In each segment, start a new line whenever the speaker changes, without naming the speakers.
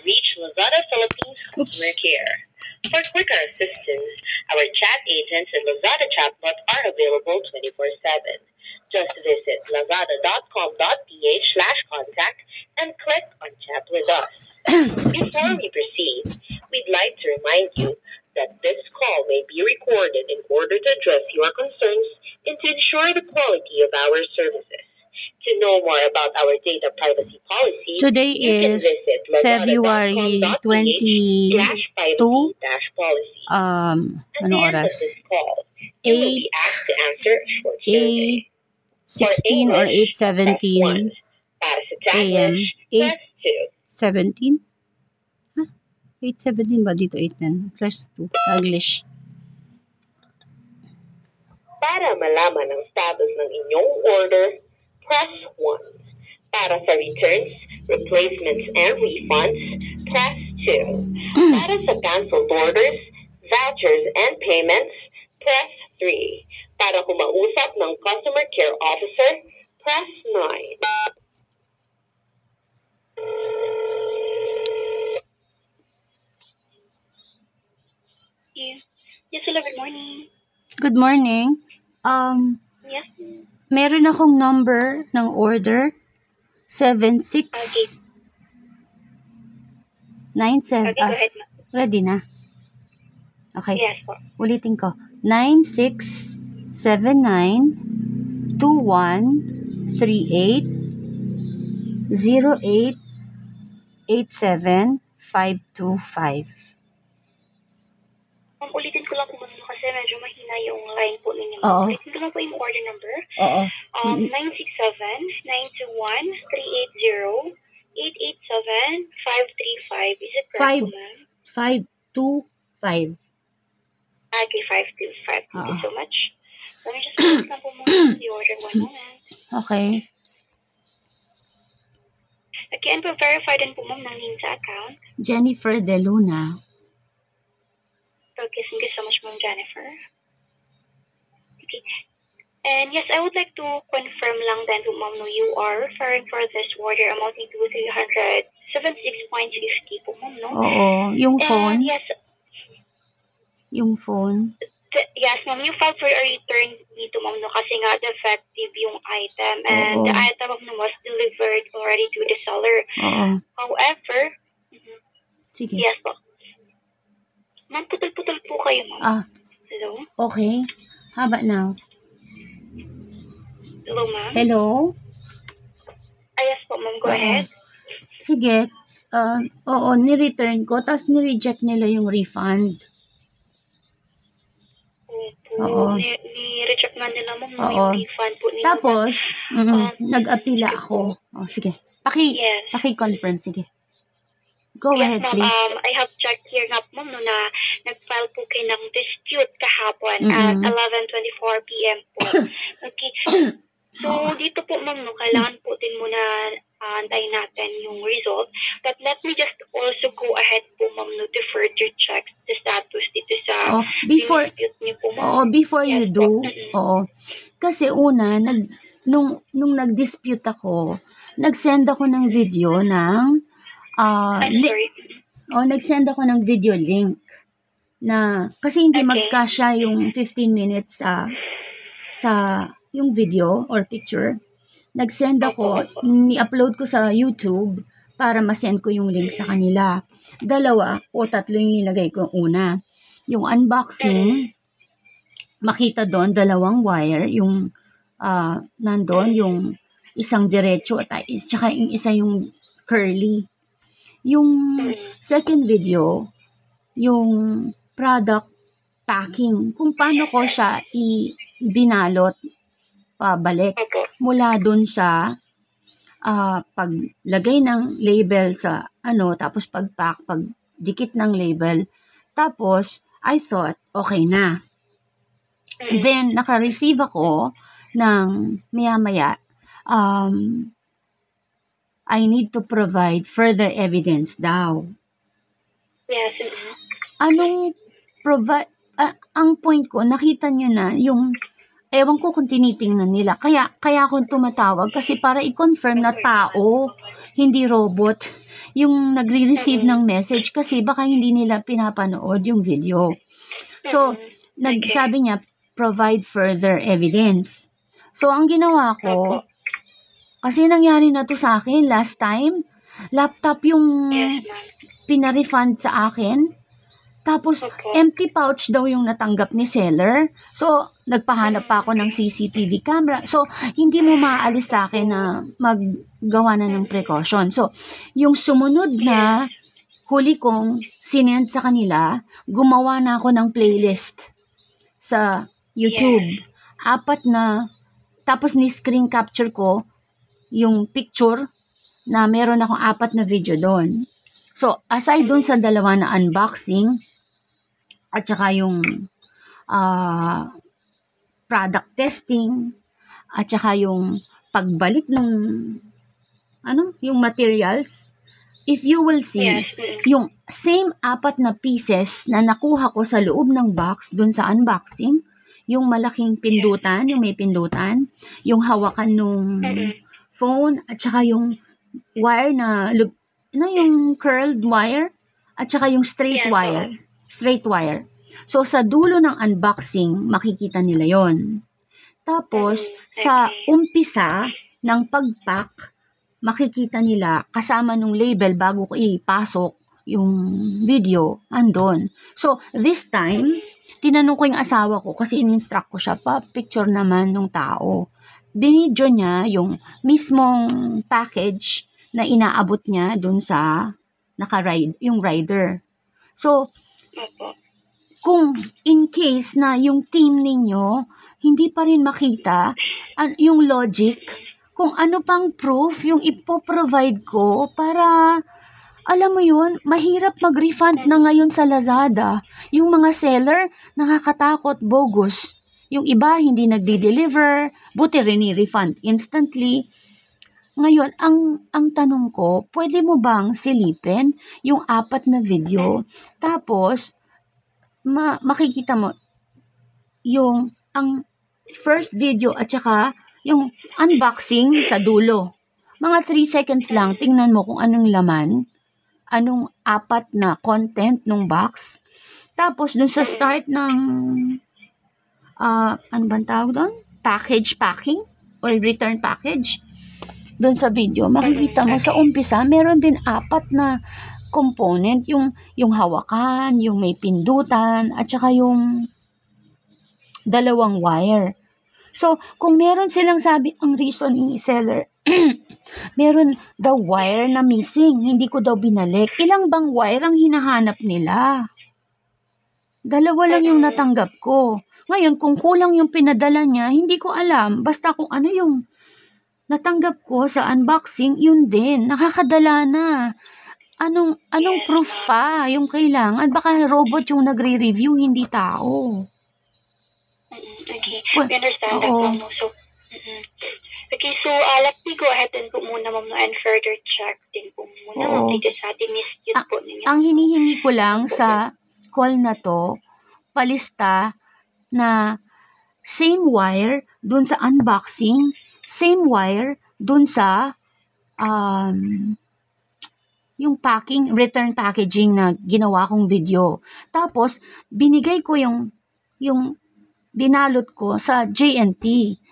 reach Lazada Philippines customer care. For quicker assistance, our chat agents and Lazada chatbot are available 24/7. Just visit lazada.com.ph/contact and click on Chat with Us. Before we proceed, we'd like to remind you that this call may be recorded in order to address your concerns and to ensure the quality of our services. To know more about our data privacy policy,
Today
you can
is
visit
February 22.
lazada.com.ph/privacy-policy. At the
Anong
end of
oras?
this call, you will be asked to answer a short survey.
8:16 or 8:17
Para sa
a.m.
Taglish, press 2.
8:17? 8:17 ba dito? 8:10 plus 2. Taglish.
Para malaman ang status ng inyong order, press 1. Para sa returns, replacements, and refunds, press 2. Para sa canceled orders, vouchers, and payments, press 3. Para kumausap ng customer care officer, press 9.
Yes, hello, good morning.
Good morning.
Yes.
Meron akong number ng order. 7697.
Okay, go ahead, ma'am.
Ready na? Okay.
Yes po.
Ulitin ko. 9679-2138-0887-525.
Ulitin ko lang po ma'am kasi medyo mahina yung line po ninyo.
Oo.
Ulitin ko lang po yung order number.
Oo.
967-921-380-887-535. Is it correct po, ma'am?
525.
Okay, 525. Thank you
Oo.
so much. Let me just ulit lang po muna the order. One moment.
Okay.
Okay, and verify din po ma'am ng name sa account.
Jennifer De Luna.
Okay, thank you so much, Ma'am Jennifer. Okay. And yes, I would like to confirm lang then to Ma'am, no, you are referring for this order amounting to 376.50 po, Ma'am, no?
Oo. Yung
And
phone.
yes,
Yung phone.
yes, Ma'am, you filed for a return dito, Ma'am, no, kasi nga defective yung item and
Oo.
the item, Ma'am, no, was delivered already to the seller.
Oo.
However,
Sige.
yes po. Ma'am, putol-putol po kayo, Ma'am. Hello?
Okay. How about now?
Hello, Ma'am?
Hello?
Yes po, Ma'am, go
Oo.
ahead.
Sige. Oo, ni-return ko. Tapos ni-reject nila yung refund. Oo.
Ni-reject man nila, Ma'am, no,
Oo.
yung refund po nila.
Tapos, nag-apila ako. Oh, sige.
Yes.
Paki-confirm. Sige. Go
Yes,
ahead,
Ma'am.
please.
I have checked here na, Ma'am, no, na nag-file po kayo ng dispute kahapon at 11:24 p.m. po. Okay. So, dito po, Ma'am, no, kailangan po din muna antayin natin yung result. But let me just also go ahead po, Ma'am, no, to further check the status dito sa
before
niyo po, Ma'am.
before you
Yes,
do,
po.
kasi una, nung nag-dispute ako, nag-send ako ng video ng,
I'm sorry.
nag-send ako ng video link na, kasi hindi
Okay.
magkasya yung 15 minutes sa yung video or picture. Nag-send ako, ni-upload ko sa YouTube para ma-send ko yung link sa kanila. 2 o 3 yung nilagay ko una. Yung unboxing, makita doon 2 wire, yung nandun, yung isang diretso at tsaka yung isa yung curly. Yung second video, yung product packing, kung paano ko siya binalot pabalik mula dun sa paglagay ng label sa tapos pag-pack, pagdikit ng label. Tapos, I thought, okay na. Then, naka-receive ako ng maya-maya, I need to provide further evidence daw.
Yes.
Anong ang point ko, nakita nyo na yung ewan ko kung tinitingnan nila. Kaya ako tumatawag kasi para i-confirm na tao, hindi robot, yung nagre-receive ng message kasi baka hindi nila pinapanood yung video. So, nagsabi niya, provide further evidence. So, ang ginawa ko, kasi nangyari na to sa akin last time, laptop yung pinarefund sa akin. Tapos, empty pouch daw yung natanggap ni seller. So, nagpahanap pa ako ng CCTV camera. So, hindi mo maaalis sa akin na maggawa na ng precaution. So, yung sumunod na huli kong sinend sa kanila, gumawa na ako ng playlist sa YouTube. 4 na, tapos ni-screen capture ko yung picture na meron akong 4 na video doon. So, aside doon sa 2 na unboxing, at saka yung product testing, at saka yung pagbalik ng yung materials, if you will see, yung same 4 na pieces na nakuha ko sa loob ng box dun sa unboxing, yung malaking pindutan, yung may pindutan, yung hawakan nung phone, at saka yung wire na yung curled wire, at saka yung straight wire. So, sa dulo ng unboxing, makikita nila yon. Tapos, sa umpisa ng pag-pack, makikita nila kasama nung label bago ko ipasok yung video, andon. So, this time, tinanong ko yung asawa ko kasi in-instruct ko siya pa, picture naman ng tao. Binidyo niya yung mismong package na inaabot niya dun sa naka-ride, yung rider. So, kung in case na yung team ninyo hindi pa rin makita yung logic, kung ano pang proof yung ipoprovide ko para, alam mo yun, mahirap mag-refund na ngayon sa Lazada. Yung mga seller, nakakatakot, bogus. Yung iba, hindi nagdi-deliver, buti rin i-refund instantly. Ngayon, ang tanong ko, pwede mo bang silipin yung 4 na video, tapos, makikita mo yung ang first video at saka yung unboxing sa dulo. Mga 3 seconds lang, tingnan mo kung anong laman, anong 4 na content ng box. Tapos, dun sa start ng, ano bang tawag doon? Packing or return package. Dun sa video, makikita mo sa umpisa, meron din 4 na component, yung hawakan, yung may pindutan, at saka yung 2 wire. So, kung meron silang sabi, ang reason ni seller, meron daw wire na missing, hindi ko daw binalik. Ilang bang wire ang hinahanap nila? 2 lang yung natanggap ko. Ngayon, kung kulang yung pinadala niya, hindi ko alam. Basta kung ano yung natanggap ko sa unboxing, yun din. Nakakadala na. Anong proof pa yung kailangan? Baka robot yung nagre-review, hindi tao.
Okay, we understand that, Ma'am. So, okay, so let me go ahead and po muna, Ma'am, and further check din po muna, Ma'am, dito sa ating dispute po ninyo.
Ang hinihingi ko lang sa call na to, palista na same wire dun sa unboxing, same wire dun sa yung return packaging na ginawa kong video. Tapos, binigay ko yung dinalot ko sa JNT.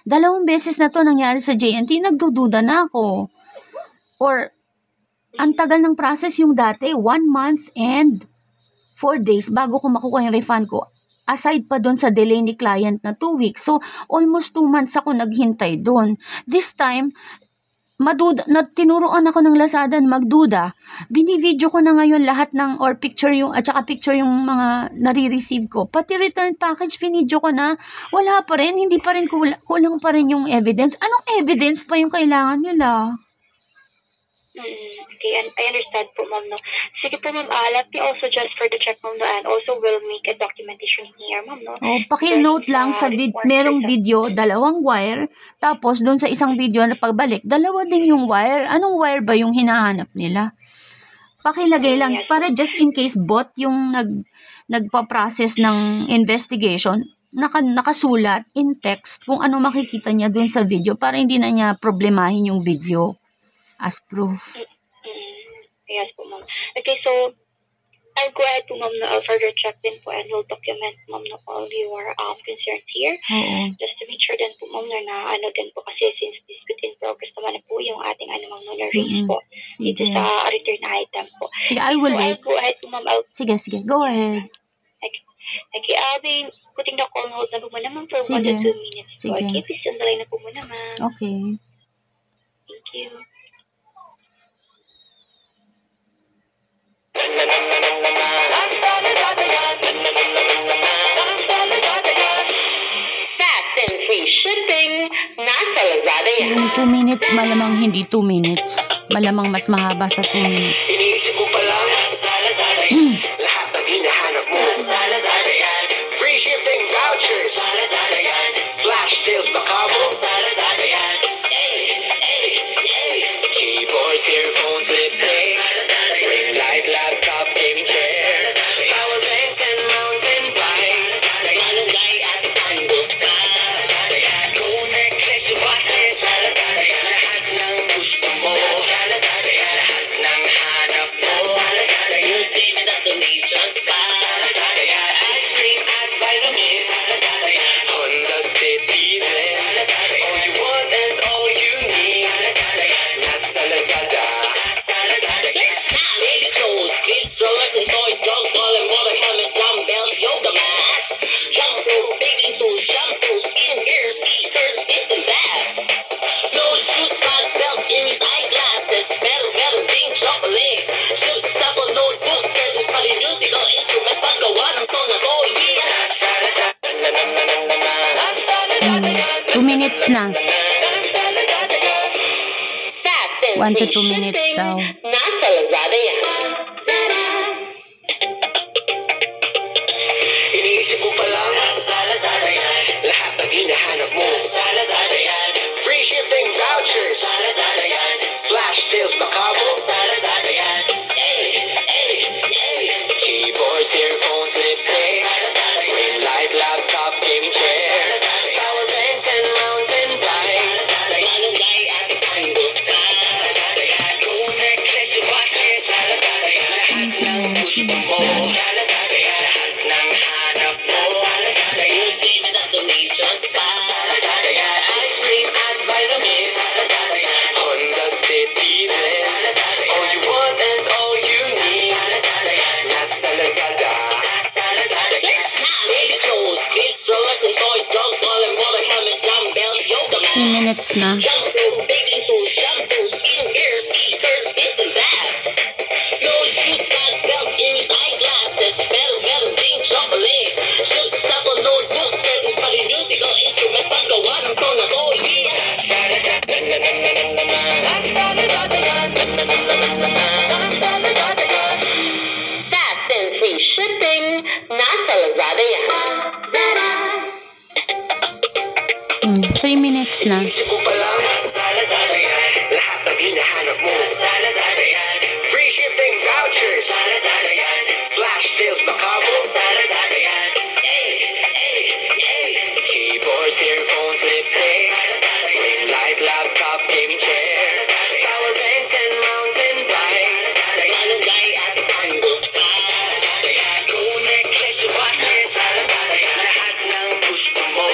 2 beses na to nangyari sa JNT, nagdududa na ako. Or, ang tagal ng process yung dati, 1 month and 4 days bago ko makuha yung refund ko. Aside pa doon sa delay ni client na 2 weeks. So, almost 2 months ako naghintay doon. This time, tinuruan ako ng Lazada magduda. Bini-video ko na ngayon lahat ng, or picture yung, at saka picture yung mga nare-receive ko. Pati return package, binidyo ko na. Wala pa rin, hindi pa rin kulang pa rin yung evidence. Anong evidence pa yung kailangan nila?
Okay, and I understand po, Ma'am, no? Sige po, Ma'am, let me also just further check, Ma'am, no, and also will make a documentation here, Ma'am, no?
Paki-note lang sa merong video, 2 wire, tapos doon sa isang video na pagbalik, 2 din yung wire. Anong wire ba yung hinahanap nila? Pakilagay lang, para just in case bot yung nagpa-process ng investigation, nakasulat in text kung ano makikita niya dun sa video para hindi na niya problemahin yung video as proof.
Yes po, ma'am. Okay, so I'll go ahead po, ma'am, na I'll further check din po and we'll document, ma'am, na all your concerns here.
Oo.
Just to make sure din po, ma'am, na ano din po kasi since dispute in progress naman na po yung ating ma'am, na raise po dito
Sige.
sa return item po.
Sige, I will wait.
I'll go ahead po, ma'am.
Sige, go ahead.
Okay, I'll be putting the call on hold na po muna, ma'am, for 1
Sige.
to 2 minutes. So,
Sige.
okay, please on the line na po muna, ma'am.
Okay.
Thank you.
Fast and free shipping, nasa Lazada yan.
Yung 2 minutes, malamang hindi 2 minutes. Malamang mas mahaba sa 2 minutes.
Iniisip ko pa lang, lahat ng hinahanap mo. Free shipping vouchers, flash sales makabo. Keyboard, earphones, lip sync, ring light, laptop, gaming chair, power bank and mountain bike. Malunggay at pangbuka, phone, necklace, watches, lahat ng gusto mo, lahat ng hanap mo. You see me destination pa, ice cream at vitamin, Honda City Blend, all you want and all you need. Nasa Lazada. Baby clothes, kids, strollers and toys, dogs, ball and water, helmets, dumbbells, yoga mats, shampoo, bathing tools, shampoo, skincare, speakers, this and that. Nose, shoes, spots, belts, earrings, eyeglasses, metal, rings, chocolate, suit, sample, notebook, curtains, pali, musical instruments, paggawa ng song ako, yeah.
2 minutes na.
Fast and
1 to
free
2 minutes
shipping,
daw.
nasa Lazada yan.
Iniisip ko pa lang, lahat ng hinahanap mo. Free shipping vouchers, flash sales makabo. Keyboard, earphones, lip sync, ring light, laptop, gaming chair, power bank and mountain bike. Malunggay at pangbuka, phone, necklace, watches, lahat ng gusto mo. Lahat ng hanap mo. You see me destination pa, ice cream at vitamin, Honda City Blend, all you want and all you need. Nasa Lazada. Baby clothes, kids, strollers and toys, dogs, ball and water, helmets, dumbbells, yoga mats,
3 minutes na.
shampoo, bathing tools, shampoo, skincare, speakers, this and that. Nose, shoes, spots, belts, earrings, eyeglasses, metal, rings, chocolate, suit, sample, notebook, curtains, pali, musical instruments, paggawa ng song ako,
Fast and free shipping, nasa Lazada yan.
3 minutes na.
Isip ko pa lang, lahat ng hinahanap mo. Free shipping vouchers, flash sales makabo. Keyboard, earphones, lip sync, ring light, laptop, gaming chair, power bank and mountain bike. Malunggay at pangbuka, phone, necklace, watches, lahat ng gusto mo.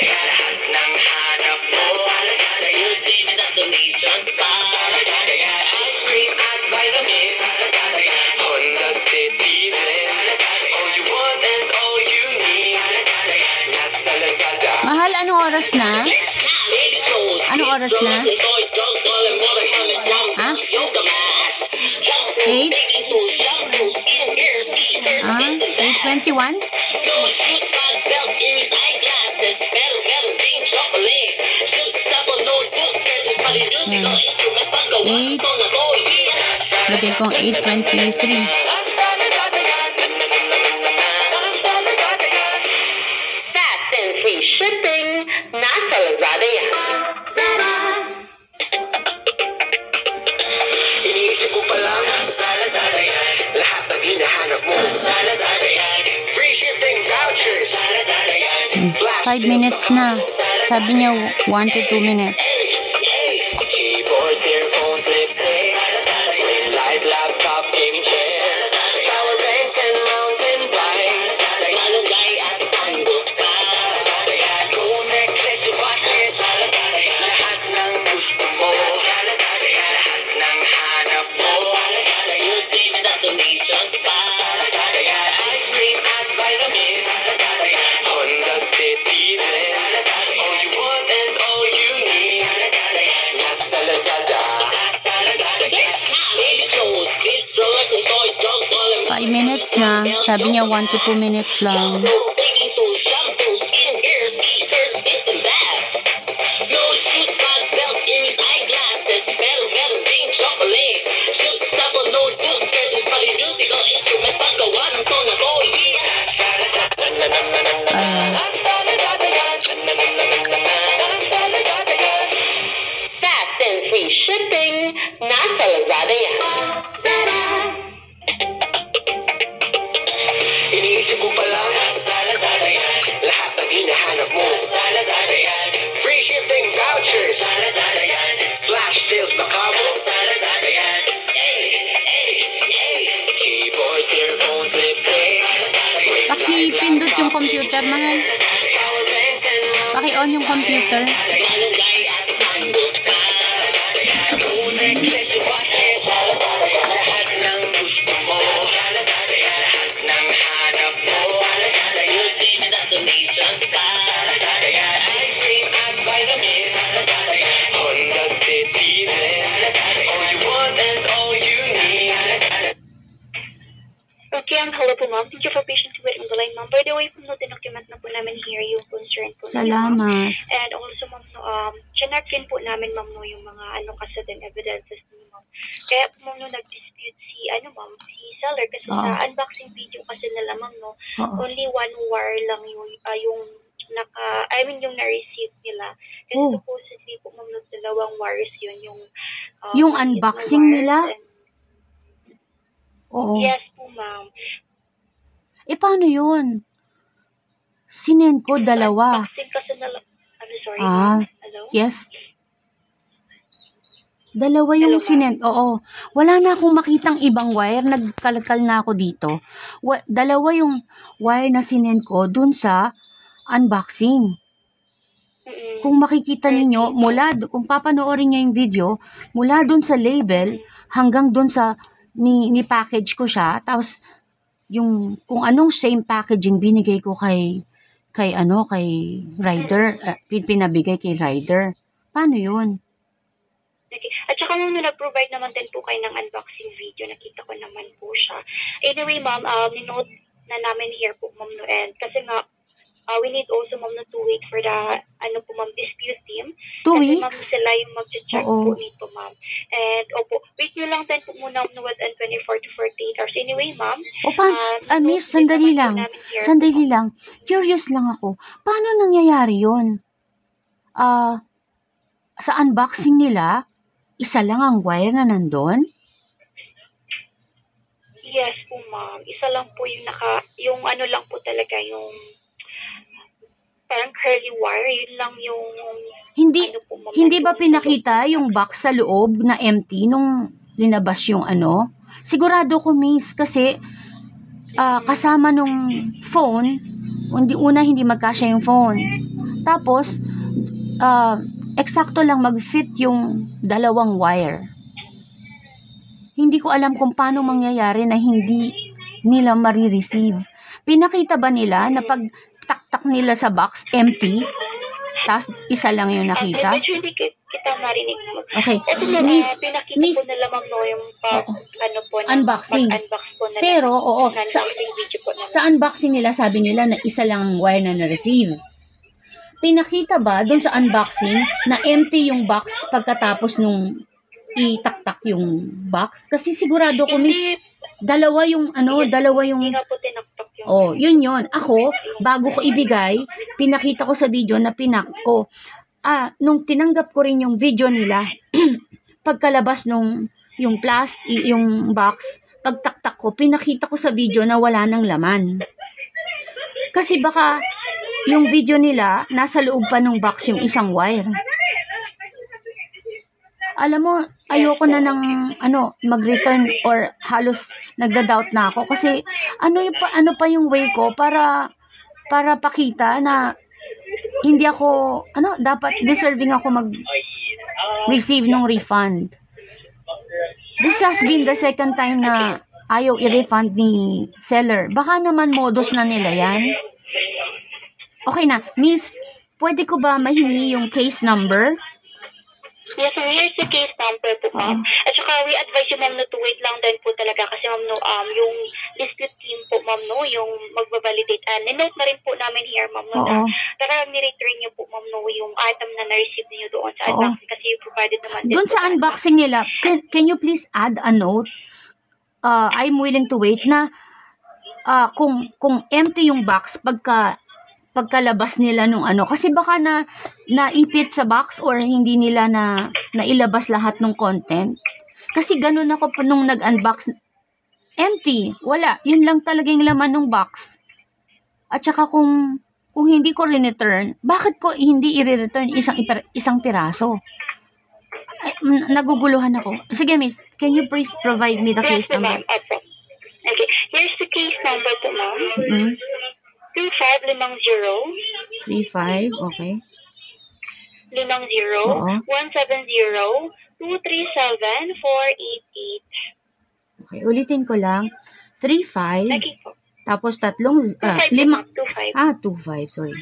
Lahat ng hanap mo. You see me destination pa, ice cream at vitamin, Honda City Blend, all you want and all you need. Nasa Lazada.
Mahal, anong oras na? Anong oras na? Ha? 8? 8:21? Yan. 8. Lagay kong 8:23.
Fast and free shipping, nasa Lazada yan.
Iniisip ko pa lang, lahat ng hinahanap mo. Free shipping vouchers,
5 minutes na. Sabi niya 1 to 2 minutes.
Keyboard, earphones, lipstick, ring light, laptop, gaming chair, power bank and mountain bike, malunggay at handbook ka, connected to budget, lahat ng gusto mo, lahat ng hanap mo, music, destinations pa, ice cream at vitamin, Honda City rin, all you want and all you need. Nasa Lazada.
5 minutes na. Sabi niya 1 to 2 minutes lang.
Fast and free shipping. Nasa Lazada yan.
Iniisip ko pa lang, lahat ng hinahanap mo. Free shipping vouchers, flash sales makabo. Keyboard, earphones, lipstick,
Pakipindot yung computer, mahal. Paki-on yung computer.
malunggay at handbook ka, connected to budget, lahat ng gusto mo, lahat ng hanap mo, music, destinations pa, ice cream at vitamin, Honda City rin, all you want and all you need.
Okay, hello po ma'am. Thank you for patiently waiting on the line ma'am. By the way, po no, dinocument na po namin here yung concern po.
Salamat.
And also ma'am, no, chinek rin po namin ma'am no, yung mga sudden evidences ni ma'am. Kaya po ma'am no, nag-dispute si seller kasi
Oo.
sa unboxing video kasi nila ma'am no,
Oo.
only one wire lang yung yung na-receive nila. Kasi
Oh.
supposedly po ma'am no, dalawang wires yun yung
Yung
wires
unboxing
na wires
nila?
and-
Oo.
Yes po ma'am.
Paano yun? Sinend ko dalawa.
Unboxing kasi nila. I'm sorry
Ah,
ma'am. Hello?
yes. Dalawa yung
Dalawa.
sinend. Oo. Wala na akong makitang ibang wire. Nagkalkal na ako dito. Dalawa yung wire na sinend ko dun sa unboxing.
Mm-mm.
Kung makikita ninyo, kung papanoorin niyo yung video, mula dun sa label hanggang dun sa ni package ko siya, tapos yung kung anong same packaging binigay ko kay rider, pinabigay kay rider. Paano yun?
Okay. At saka nung nag-provide naman din po kayo ng unboxing video, nakita ko naman po siya. Anyway, ma'am, ninote na namin here po, ma'am, no, and kasi nga, we need also, ma'am, to wait for the, dispute team.
2
Kasi, ma'am,
weeks?
sila yung mag-check
Oo.
po nito, ma'am. And, wait nyo lang din po muna, within 24 to 48 hours. Anyway, ma'am,
Miss,
ninote din
sandali
naman
lang.
po namin here.
Sandali lang. Curious lang ako. Paano nangyayari yun? Sa unboxing nila, isa lang ang wire na nandun?
Yes po, ma'am. Isa lang po yung lang po talaga, yung parang curly wire, yun lang yung
Hindi,
po, ma'am,
hindi ba
yung-
pinakita yung box sa loob na empty nung linabas yung Sigurado ko, miss, kasi kasama nung phone, hindi magkasya yung phone. Tapos, eksakto lang mag-fit yung dalawang wire. Hindi ko alam kung paano mangyayari na hindi nila marireceive. Pinakita ba nila na pag taktak nila sa box, empty? Tapos isa lang yung nakita?
Medyo hindi kita marinig mo.
Okay.
Ito na, pinakita
Miss,
po nila, ma'am, no, yung
Unboxing.
pag-unbox po nila.
pero, oo,
Unboxing video po naman.
sa unboxing nila, sabi nila na isa lang ang wire na na-receive. Pinakita ba doon sa unboxing na empty yung box pagkatapos nung itaktak yung box? Kasi sigurado ko, miss, dalawa yung
Hindi nga po tinaktak yung
oh, yun. Ako, bago ko ibigay, pinakita ko sa video na pinak ko. Nung tinanggap ko rin yung video nila, pagkalabas nung yung box, pagtaktak ko, pinakita ko sa video na wala nang laman. Kasi baka yung video nila, nasa loob pa ng box yung isang wire. Alam mo, ayoko na ng mag-return or halos nagda-doubt na ako kasi ano pa yung way ko para pakita na hindi ako dapat deserving ako mag-receive ng refund. This has been the second time na ayaw i-refund ni seller. Baka naman modus na nila yan. Okay na, Miss, pwede ko ba mahingi yung case number?
Yes, ma'am. Here's the case number po, ma'am. At saka, we advise you, ma'am, no, to wait lang din po talaga kasi, ma'am, no, yung dispute team po, ma'am, no, yung magbabalidate. And note na rin po namin here, ma'am, no, na para ni-return niyo po, ma'am, no, yung item na na-receive niyo doon sa unboxing kasi you provided naman din
doon sa unboxing nila, can you please add a note? I'm willing to wait na kung empty yung box pagkalabas nila nung kasi baka naipit sa box or hindi nila nailabas lahat ng content. Kasi ganun ako pa nung nag-unbox, empty, wala, yun lang talaga yung laman ng box. At saka kung hindi ko rin-return, bakit ko hindi i-return isang piraso? Naguguluhan ako. Sige, Miss, can you please provide me the case number?
Okay, here's the case number po, ma'am. 3550
35, okay.
50 170 237 488.
Okay, ulitin ko lang. 35,
Okay po.
tapos tatlong,
25.
25, sorry.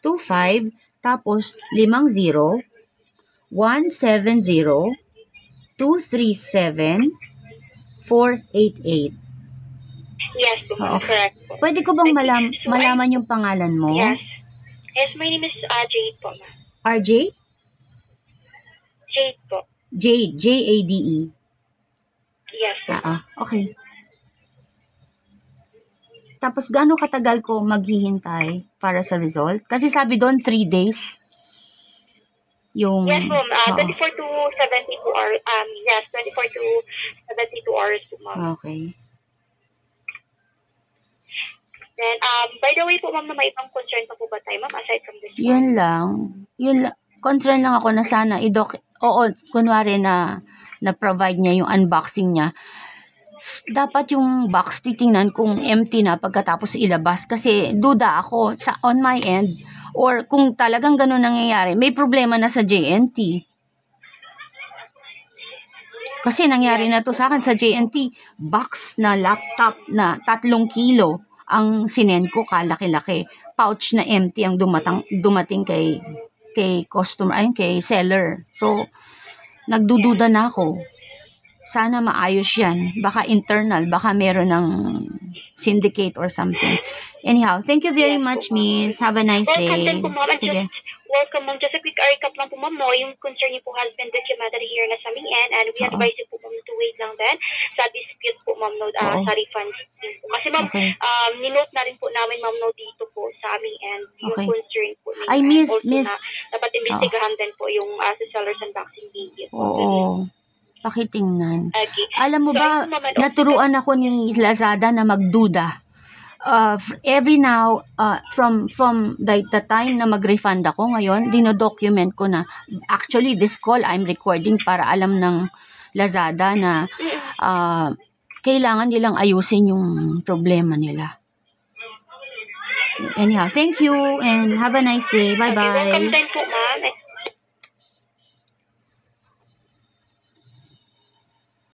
25, tapos 50, 170, 237, 488.
Yes po, ma'am. Correct po.
Pwede ko bang malaman yung pangalan mo?
Yes. Yes, my name is Jade po, ma'am.
RJ?
Jade po.
Jade, Jade.
Yes po.
Okay. Tapos, gaano katagal ko maghihintay para sa result? Kasi sabi doon, 3 days. Yung...
Yes, ma'am. 24 to 72 hours. Yes, 24 to 72 hours po, ma'am.
Okay.
Then, by the way po, ma'am, na may ibang concern pa po ba tayo, ma'am, aside from this one?
Yun lang. Concern lang ako na sana kunwari na provide niya yung unboxing niya. Dapat yung box titingnan kung empty na pagkatapos ilabas kasi duda ako on my end or kung talagang ganun nangyayari, may problema na sa JNT. Kasi nangyari na to sa akin sa JNT, box na laptop na 3 kilo ang sinend ko, kalaki-laki. Pouch na empty ang dumating kay customer, kay seller. So, nagdududa na ako. Sana maayos yan. Baka internal, baka meron ng syndicate or something. Anyhow, thank you very much, Miss. Have a nice day.
Welcome din po, ma'am.
Sige.
Welcome, ma'am. Just a quick recap lang po, ma'am, no? Yung concern niyo po has been documented here na sa aming end and we advise you po, ma'am, to wait lang din sa dispute po, ma'am, no, sa refund scheme po. Kasi, ma'am, ninote na rin po namin, ma'am, no, dito po sa aming end yung concern po niyo.
Ay, Miss.
Na dapat investigahan din po yung sa seller's unboxing video.
Oo. Pakitingnan.
Okay.
Alam mo ba, naturuan ako ni Lazada na magduda. Every now, from the time na mag-refund ako ngayon, dinodocument ko na. Actually, this call I'm recording para alam ng Lazada na kailangan nilang ayusin yung problema nila. Anyhow, thank you and have a nice day. Bye-bye.
Welcome din po, ma'am.